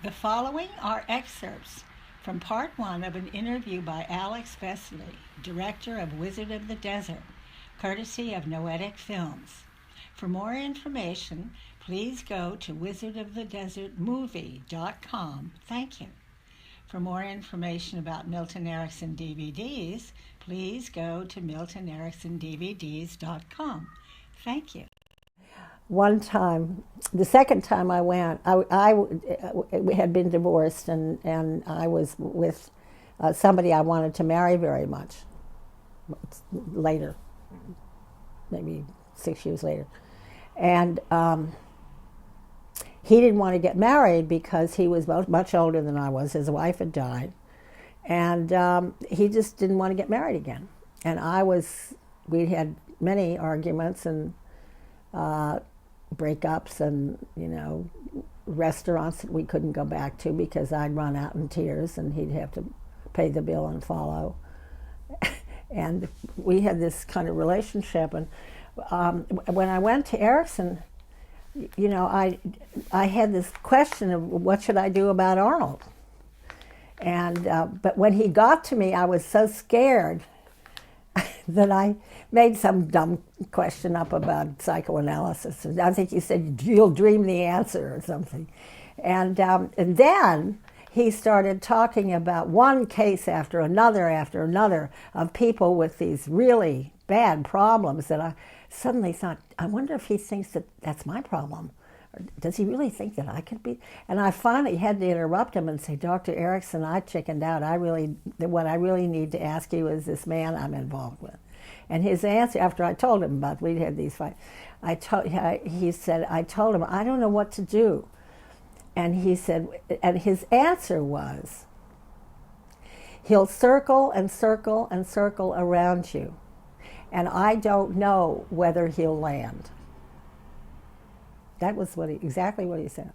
The following are excerpts from part one of an interview by Alex Vesley, director of Wizard of the Desert, courtesy of Noetic Films. For more information, please go to wizardofthedesertmovie.com. Thank you. For more information about Milton Erickson DVDs, please go to miltonericksondvds.com. Thank you. One time, the second time I went, we had been divorced, and I was with somebody I wanted to marry very much. Later, maybe 6 years later, and he didn't want to get married because he was much older than I was. His wife had died, and he just didn't want to get married again. And we had many arguments and breakups, and restaurants that we couldn't go back to because I'd run out in tears and he'd have to pay the bill and follow. And we had this kind of relationship. And when I went to Erickson, I had this question of what should I do about Arnold. And but when he got to me, I was so scared that I made some dumb question up about psychoanalysis. I think he said, "You'll dream the answer," or something. And then he started talking about one case after another of people with these really bad problems that I suddenly thought, I wonder if he thinks that that's my problem. Or does he really think that I could be? And I finally had to interrupt him and say, "Dr. Erickson, I chickened out. What I really need to ask you is this man I'm involved with." And his answer, after I told him about, we'd had these fights, he said, I told him, "I don't know what to do." And he said, and his answer was, "He'll circle and circle and circle around you, and I don't know whether he'll land." That was exactly what he said.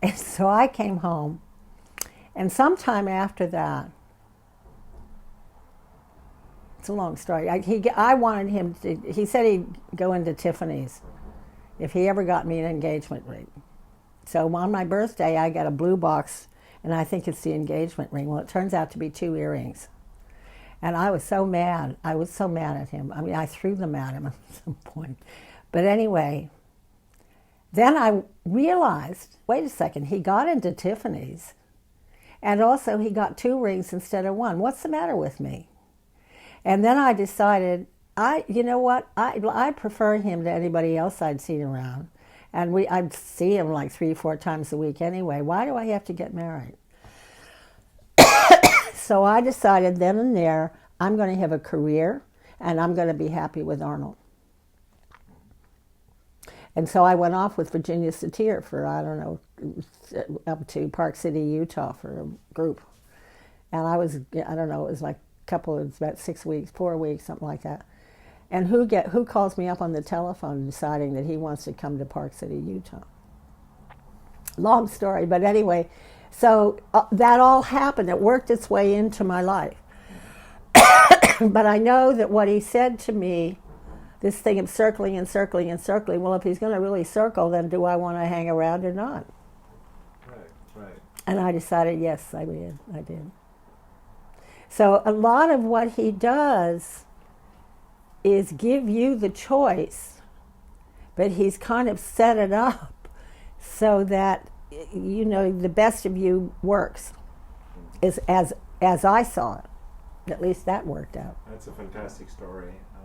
And so I came home, and sometime after that, it's a long story. I wanted him to. He said he'd go into Tiffany's if he ever got me an engagement ring. So on my birthday, I got a blue box, and I think it's the engagement ring. Well, it turns out to be 2 earrings. And I was so mad. I was so mad at him. I mean, I threw them at him at some point. But anyway, then I realized, wait a second, he got into Tiffany's, and also he got 2 rings instead of 1. What's the matter with me? And then I decided, you know what? I prefer him to anybody else I'd seen around. And I'd see him like 3 or 4 times a week anyway. Why do I have to get married? So I decided then and there, I'm going to have a career, and I'm going to be happy with Arnold. And so I went off with Virginia Satir for, I don't know, up to Park City, Utah for a group. And I don't know, it was like about 6 weeks, 4 weeks, something like that. And who calls me up on the telephone deciding that he wants to come to Park City, Utah? Long story, but anyway, so that all happened. It worked its way into my life. But I know that what he said to me, this thing of circling and circling and circling, well, if he's going to really circle, then do I want to hang around or not? Right. And I decided, yes, I did. So a lot of what he does is give you the choice, but he's kind of set it up so that, the best of you works, as I saw it. At least that worked out. That's a fantastic story. I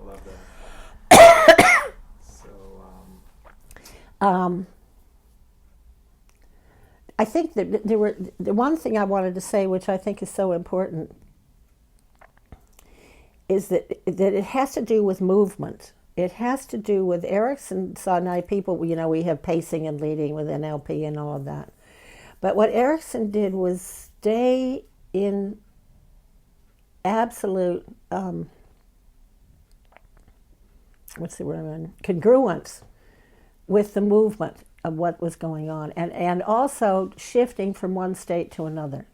love that. I think that the one thing I wanted to say, which I think is so important, is that it has to do with movement. It has to do with Erickson saw now people, we have pacing and leading with NLP and all of that. But what Erickson did was stay in absolute, congruence with the movement of what was going on, and also shifting from one state to another.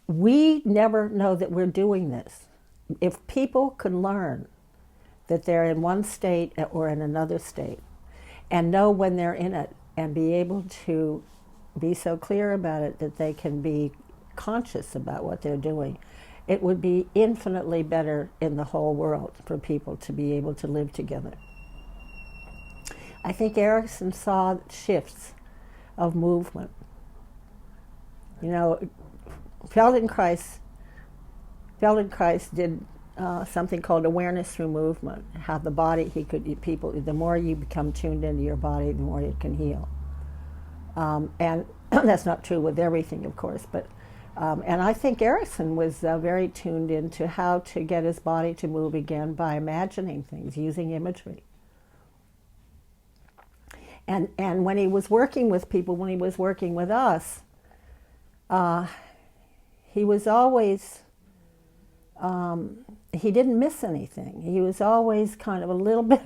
We never know that we're doing this. If people could learn that they're in one state or in another state and know when they're in it and be able to be so clear about it that they can be conscious about what they're doing, it would be infinitely better in the whole world for people to be able to live together. I think Erickson saw shifts of movement. You know, Feldenkrais did something called awareness through movement. How the body, the more you become tuned into your body, the more it can heal. And that's not true with everything, of course, but and I think Erickson was very tuned into how to get his body to move again by imagining things, using imagery. And when he was working with people, when he was working with us, he was always, he didn't miss anything. He was always kind of a little bit,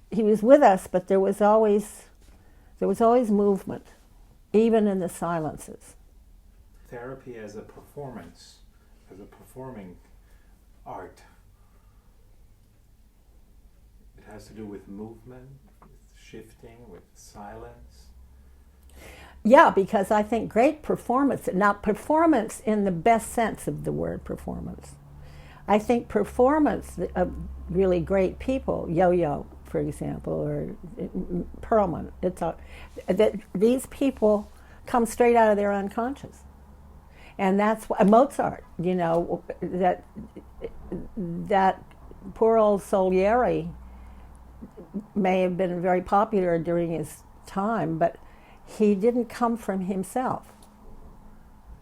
he was with us, but there was always movement, even in the silences. Therapy as a performance, as a performing art. It has to do with movement, with shifting, with silence. Yeah, because I think great performance, not performance in the best sense of the word performance. I think performance of really great people, Yo-Yo, for example, or Perlman, that these people come straight out of their unconscious. And that's why Mozart, you know, that poor old Salieri may have been very popular during his time, but he didn't come from himself.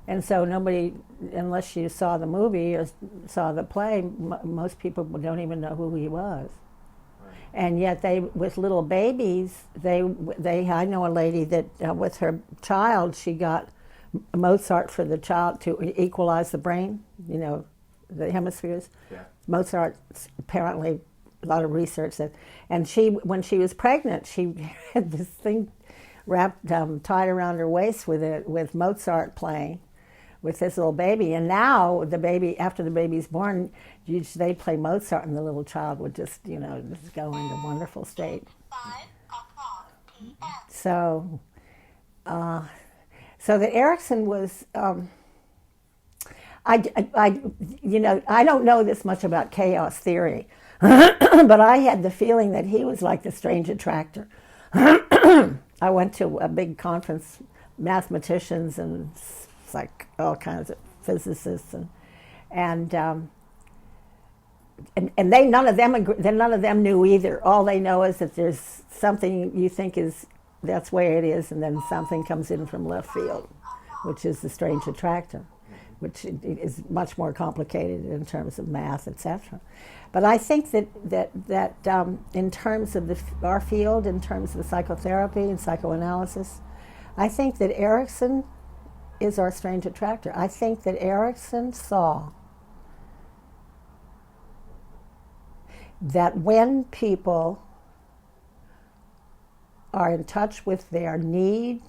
And so nobody, unless you saw the movie or saw the play, most people don't even know who he was. Right. And yet with little babies, I know a lady that with her child, she got Mozart for the child to equalize the brain, you know, the hemispheres. Yeah. Mozart, apparently, a lot of research that, and when she was pregnant, she had this thing wrapped, tied around her waist with Mozart playing with this little baby. And now the baby, after the baby's born, they play Mozart, and the little child would just, you know, just go into a wonderful state. 5:00 p.m. So that Erickson was, I don't know this much about chaos theory, but I had the feeling that he was like the strange attractor. I went to a big conference, mathematicians and like all kinds of physicists, and none of them knew either. All they know is that there's something you think that's the way it is, and then something comes in from left field, which is the strange attractor, which is much more complicated in terms of math, etc. But I think that in terms of our field, in terms of psychotherapy and psychoanalysis, I think that Erickson is our strange attractor. I think that Erickson saw that when people are in touch with their need,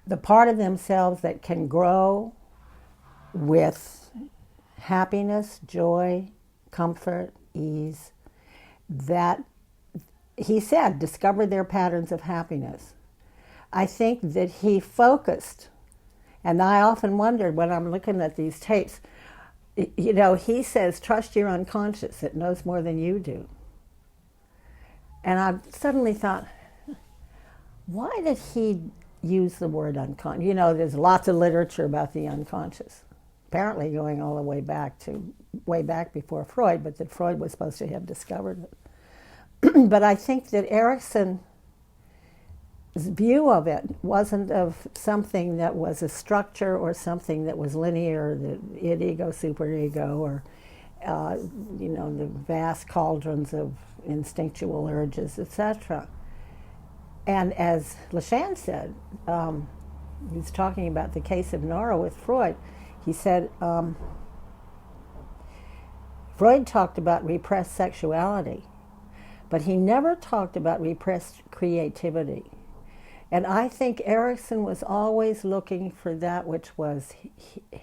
the part of themselves that can grow with happiness, joy, comfort, ease, that he said, discover their patterns of happiness. I think that he focused, and I often wondered when I'm looking at these tapes, you know, he says, trust your unconscious, it knows more than you do. And I suddenly thought, why did he use the word unconscious? You know, there's lots of literature about the unconscious, apparently going all the way back before Freud, but that Freud was supposed to have discovered it. But I think that Erickson's view of it wasn't of something that was a structure or something that was linear, the id, ego, superego, or the vast cauldrons of instinctual urges, etc. And as Lashan said, he was talking about the case of Nora with Freud. He said, Freud talked about repressed sexuality, but he never talked about repressed creativity. And I think Erickson was always looking for that which was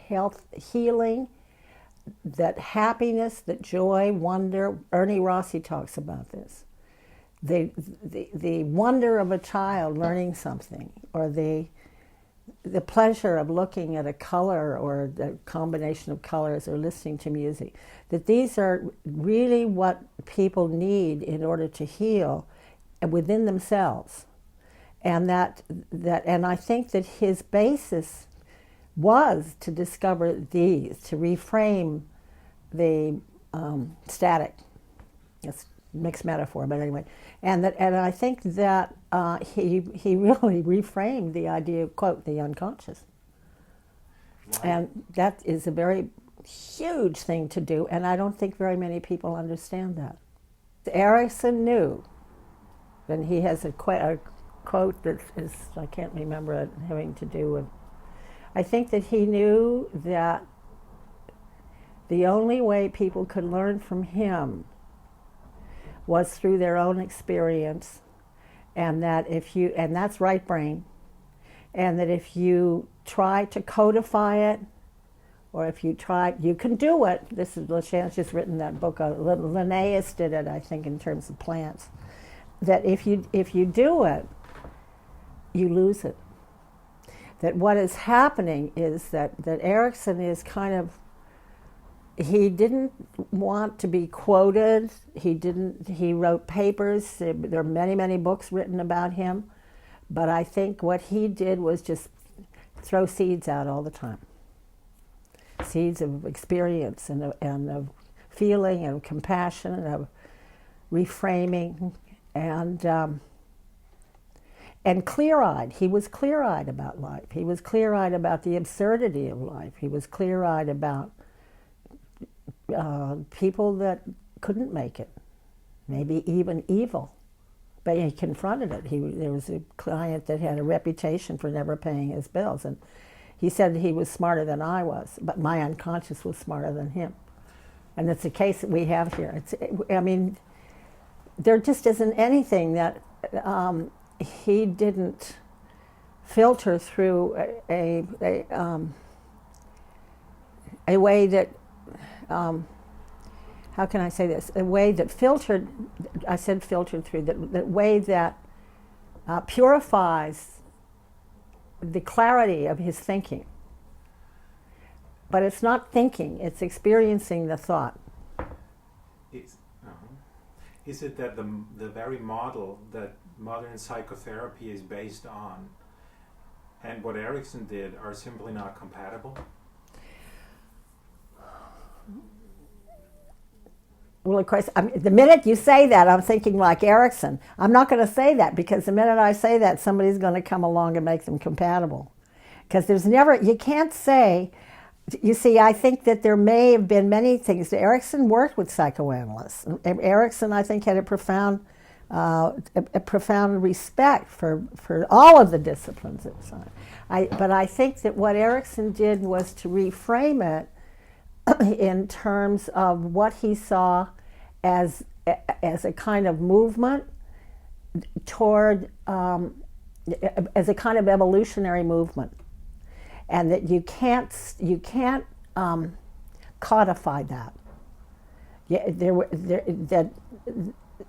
health, healing, that happiness, that joy, wonder. Ernie Rossi talks about this. the wonder of a child learning something, or the pleasure of looking at a color or the combination of colors or listening to music, that these are really what people need in order to heal within themselves. And and I think that his basis was to discover these, to reframe the static. It's a mixed metaphor, but anyway. And I think that he really reframed the idea of, quote, the unconscious. Why? And that is a very huge thing to do, and I don't think very many people understand that. Erickson knew, and he has a quote that is, I can't remember it, having to do with, I think that he knew that the only way people could learn from him was through their own experience, and that and that's right brain, and that if you try to codify it, or if you try, you can do it. This is, LaChan's just written that book, Linnaeus did it, I think, in terms of plants, that if you do it, you lose it. That what is happening is that Erickson is kind of, he didn't want to be quoted. He wrote papers. There are many, many books written about him. But I think what he did was just throw seeds out all the time. Seeds of experience and of feeling and of compassion and of reframing and clear-eyed. He was clear-eyed about life. He was clear-eyed about the absurdity of life. He was clear-eyed about people that couldn't make it, maybe even evil. But he confronted it. There was a client that had a reputation for never paying his bills, and he said he was smarter than I was, but my unconscious was smarter than him. And it's a case that we have here. I mean, there just isn't anything that he didn't filter through a way that, how can I say this? A way that filtered, I said filtered through, that way that purifies the clarity of his thinking. But it's not thinking, it's experiencing the thought. Is it that the very model that modern psychotherapy is based on and what Erickson did are simply not compatible? Well, of course, the minute you say that, I'm thinking like Erickson. I'm not going to say that, because the minute I say that, somebody's going to come along and make them compatible. Because you can't say, you see, I think that there may have been many things. Erickson worked with psychoanalysts. Erickson, I think, had a profound respect for all of the disciplines of science. But I think that what Erickson did was to reframe it in terms of what he saw as a kind of movement toward, as a kind of evolutionary movement, and that you can't codify that. That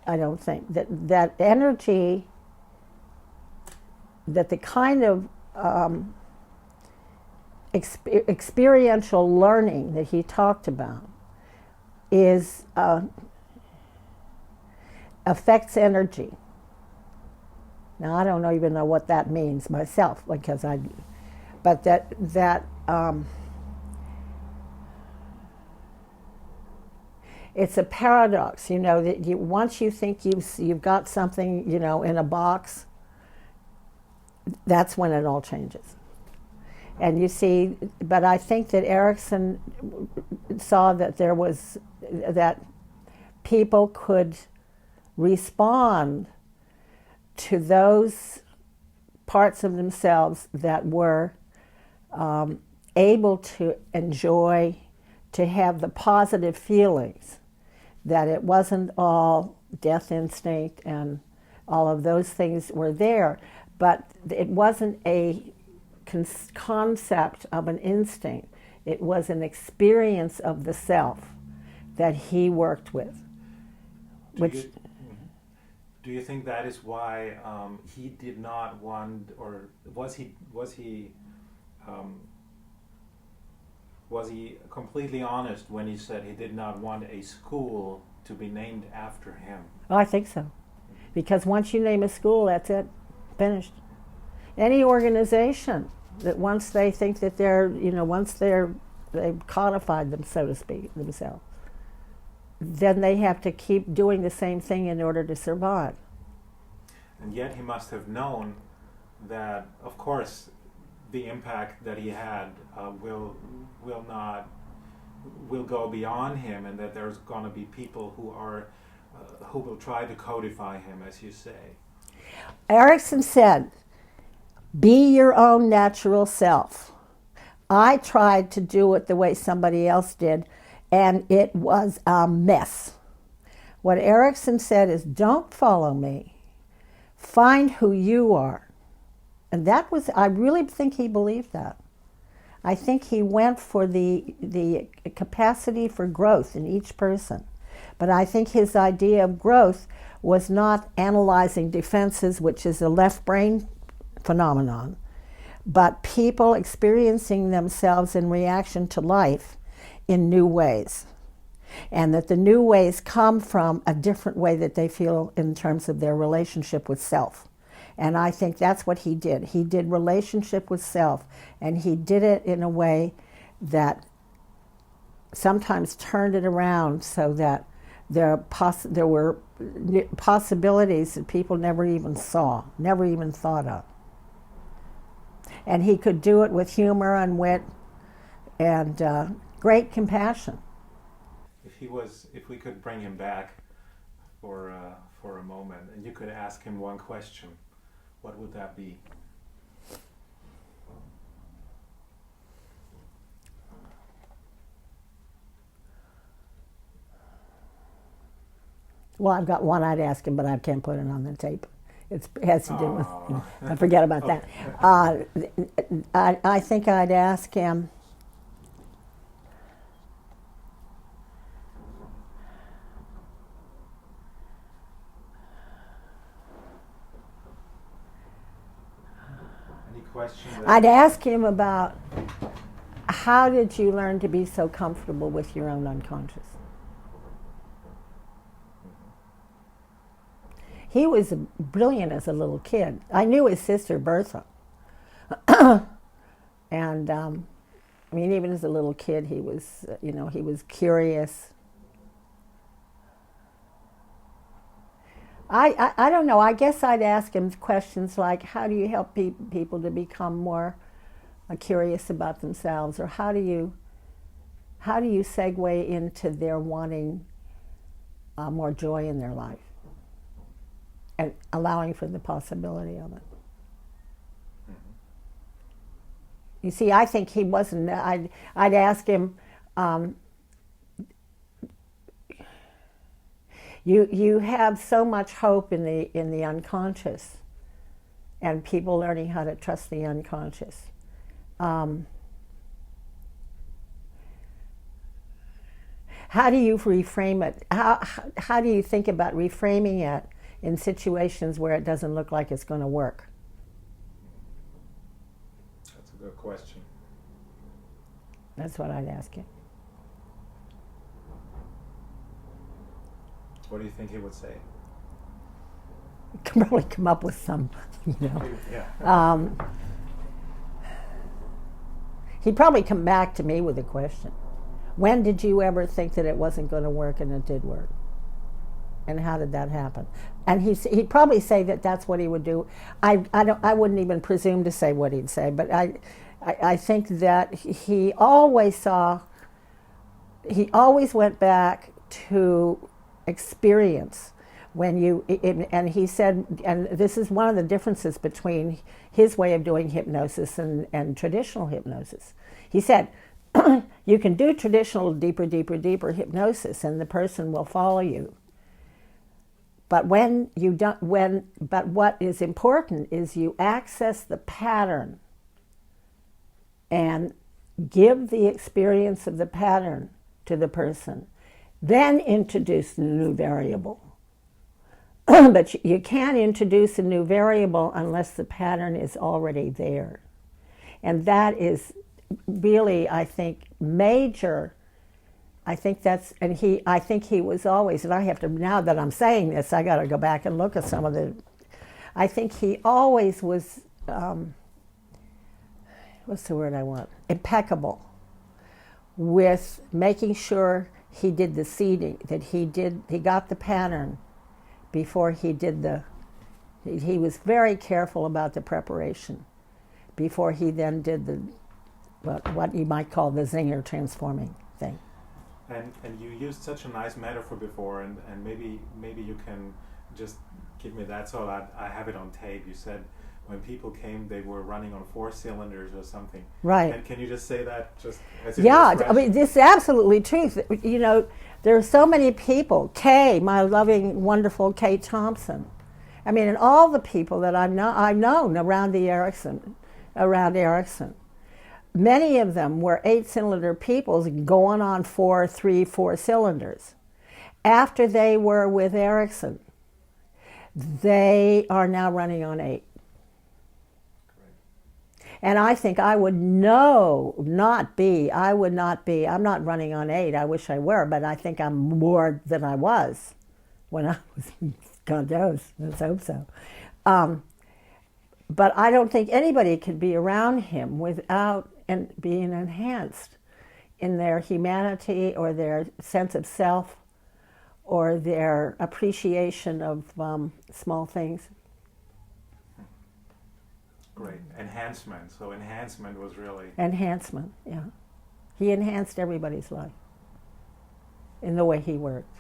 I don't think that energy, that the kind of experiential learning that he talked about affects energy. Now, I don't even know what that means myself, but it's a paradox, that once you think you've got something, in a box, that's when it all changes. And you see, but I think that Erickson saw that that people could respond to those parts of themselves that were able to enjoy, to have the positive feelings, that it wasn't all death instinct and all of those things were there, but it wasn't a concept of an instinct. It was an experience of the self that he worked with. do you think that is why he did not want, or was he completely honest when he said he did not want a school to be named after him? Oh, I think so. Because once you name a school, that's it, finished. Any organization that once they think that they've codified them, so to speak, themselves, then they have to keep doing the same thing in order to survive. And yet he must have known that, of course, the impact that he had will go beyond him, and that there's going to be people who will try to codify him, as you say. Erickson said, "Be your own natural self." I tried to do it the way somebody else did, and it was a mess. What Erickson said is, don't follow me. Find who you are. And that was, I really think he believed that. I think he went for the capacity for growth in each person. But I think his idea of growth was not analyzing defenses, which is a left brain phenomenon, but people experiencing themselves in reaction to life in new ways. And that the new ways come from a different way that they feel in terms of their relationship with self. And I think that's what he did. He did relationship with self, and he did it in a way that sometimes turned it around so that there were possibilities that people never even saw, never even thought of. And he could do it with humor and wit and great compassion. If we could bring him back for a moment, and you could ask him one question, what would that be? Well, I've got one I'd ask him, but I can't put it on the tape. It has to do with, I forget about that. I think I'd ask him, Any question? I'd ask him about how did you learn to be so comfortable with your own unconscious? He was brilliant as a little kid. I knew his sister Bertha. And I mean, even as a little kid, he was, he was curious. I don't know. I guess I'd ask him questions like, how do you help people to become more curious about themselves? Or how do you segue into their wanting more joy in their life? And allowing for the possibility of it. Mm-hmm. You see, I think he wasn't. I'd ask him. You have so much hope in the unconscious, and people learning how to trust the unconscious. How do you reframe it? How do you think about reframing it in situations where it doesn't look like it's going to work? That's a good question. That's what I'd ask him. What do you think he would say? He could probably come up with some, Yeah. He'd probably come back to me with a question. When did you ever think that it wasn't going to work and it did work? And how did that happen? And he'd probably say that that's what he would do. I wouldn't even presume to say what he'd say, but I think that he always went back to experience. And he said, and this is one of the differences between his way of doing hypnosis and traditional hypnosis. He said, you can do traditional deeper hypnosis and the person will follow you. But but what is important is you access the pattern and give the experience of the pattern to the person, then introduce the new variable. But you can't introduce a new variable unless the pattern is already there. And that is really, I think, major. I think he was always, and I have to, now that I'm saying this, I got to go back and look at some of the, I think he always was, what's the word I want? Impeccable with making sure he did the seeding, that he got the pattern before he did he was very careful about the preparation before he then did what you might call the zinger transforming thing. And you used such a nice metaphor before, and maybe you can just give me that so I have it on tape. You said when people came, they were running on 4 cylinders or something. Right. And can you just say that just as Yeah, I mean, this is absolutely true. You know, there are so many people. Kay, my loving, wonderful Kay Thompson. I mean, and all the people that I've known around Erickson. Many of them were 8-cylinder people going on 4 cylinders. After they were with Erickson, they are now running on 8. And I think I would I'm not running on 8, I wish I were, but I think I'm more than I was when I was, God knows, let's hope so. But I don't think anybody could be around him without being enhanced in their humanity or their sense of self or their appreciation of small things. Great. Enhancement. So enhancement was really... Enhancement, yeah. He enhanced everybody's life in the way he worked.